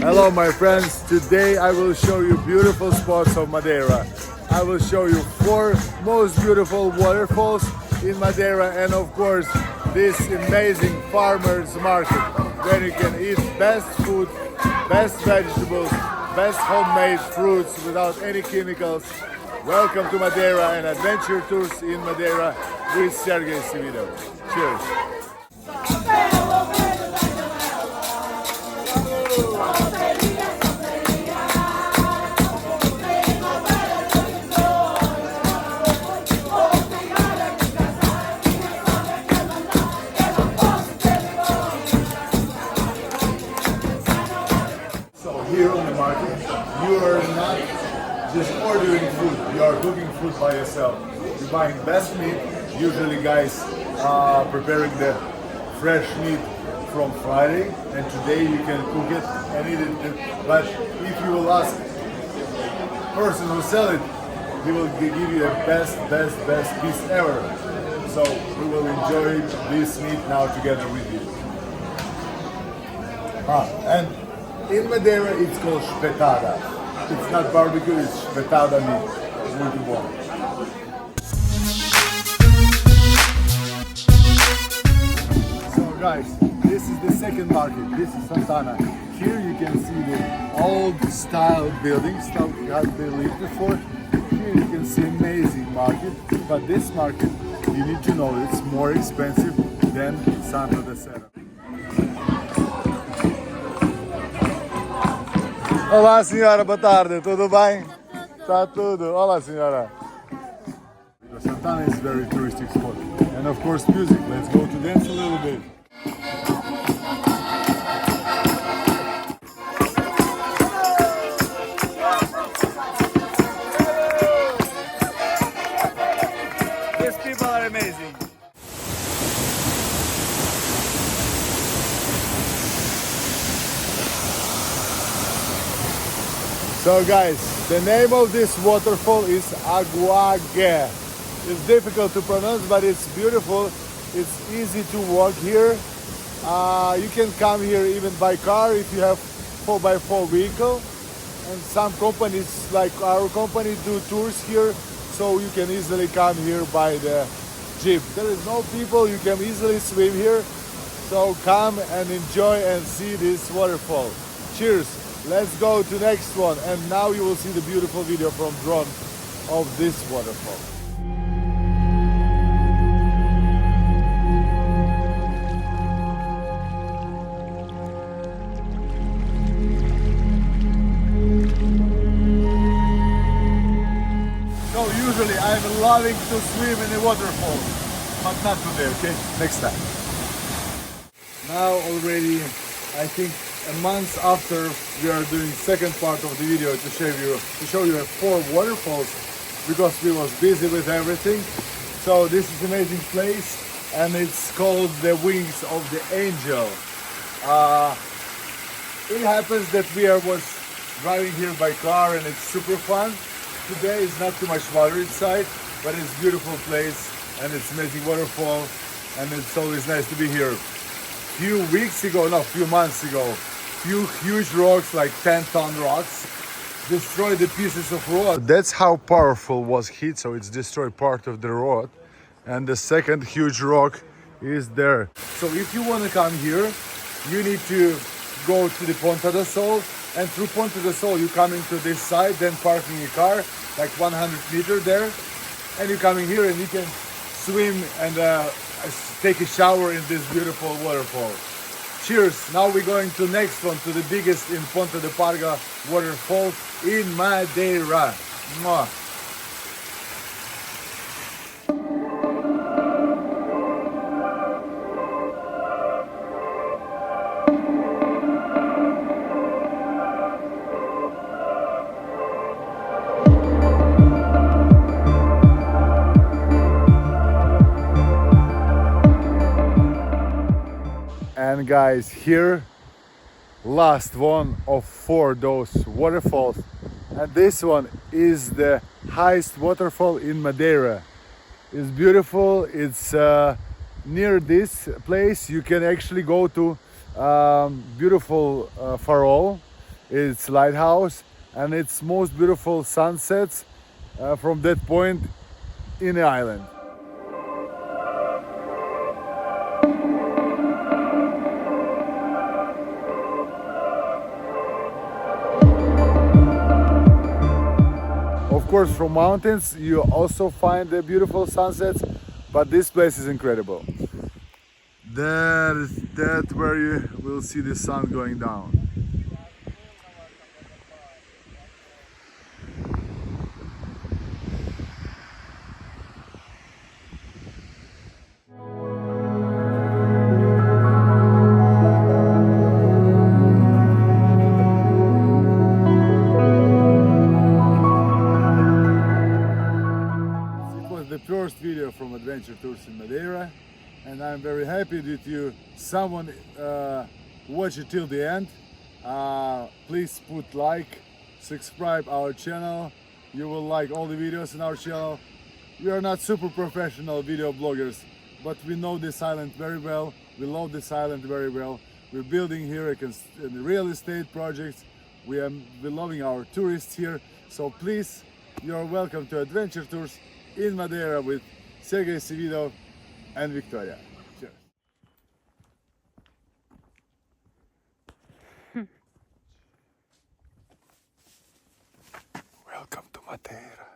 Hello my friends, today I will show you beautiful spots of Madeira. I will show you 4 most beautiful waterfalls in Madeira and of course this amazing farmers market where you can eat best food, best vegetables, best homemade fruits without any chemicals. Welcome to Madeira and adventure tours in Madeira with Sergey Civido. Cheers! Here on the market, you are not just ordering food, you are cooking food by yourself. You're buying best meat, usually guys preparing the fresh meat from Friday, and today you can cook it and eat it. But if you will ask the person who sell it, he will give you the best piece ever. So we will enjoy this meat now together with you. And in Madeira, it's called espetada. It's not barbecue, it's espetada meat. Muito bom. So guys, this is the second market. This is Santana. Here you can see the old style buildings that we had lived before. Here you can see amazing market. But this market, you need to know it's more expensive than Santo de Serra. Olá senhora, boa tarde, tudo bem? Tá tudo. Olá senhora. Santana is a very touristic spot. And of course music. Let's go to dance a little bit. These people are amazing. So guys, the name of this waterfall is Aguage. It's difficult to pronounce, but it's beautiful. It's easy to walk here. You can come here even by car if you have 4x4 vehicle. And some companies like our company do tours here, so you can easily come here by the jeep. There is no people, you can easily swim here. So come and enjoy and see this waterfall. Cheers! Let's go to next one, and now you will see the beautiful video from drone of this waterfall. So usually I'm loving to swim in a waterfall, but not today, okay? Next time. Now already, I think a month after we are doing second part of the video to show you 4 waterfalls because we was busy with everything. So this is an amazing place and it's called the Wings of the Angel. It happens that was driving here by car and it's super fun. Today is not too much water inside, but it's a beautiful place and it's amazing waterfall and it's always nice to be here. Few months ago, few huge rocks, like 10-ton rocks, destroyed the pieces of road. That's how powerful was hit, so it's destroyed part of the road. And the second huge rock is there. So if you want to come here, you need to go to the Ponta do Sol, and through Ponta do Sol you come into this side, then parking your car, like 100 meters there, and you're coming here and you can swim and take a shower in this beautiful waterfall. Cheers! Now we're going to next one, to the biggest in Ponta de Parga waterfall in Madeira. Mwah. And guys, here last one of 4 those waterfalls, and this one is the highest waterfall in Madeira. It's beautiful. It's near this place you can actually go to beautiful Furão, its lighthouse and its most beautiful sunsets from that point in the island. Of course, from mountains you also find the beautiful sunsets, but this place is incredible. That's where you will see the sun going down. It was the first video from Adventure Tours in Madeira, and I'm very happy that someone watched it till the end. Please put like, subscribe our channel. You will like all the videos in our channel. We are not super professional video bloggers, but we know this island very well. We love this island very well. We're building here in real estate projects. We're loving our tourists here. So please, you're welcome to Adventure Tours in Madeira with Sergey Civido and Victoria. Cheers. Welcome to Madeira.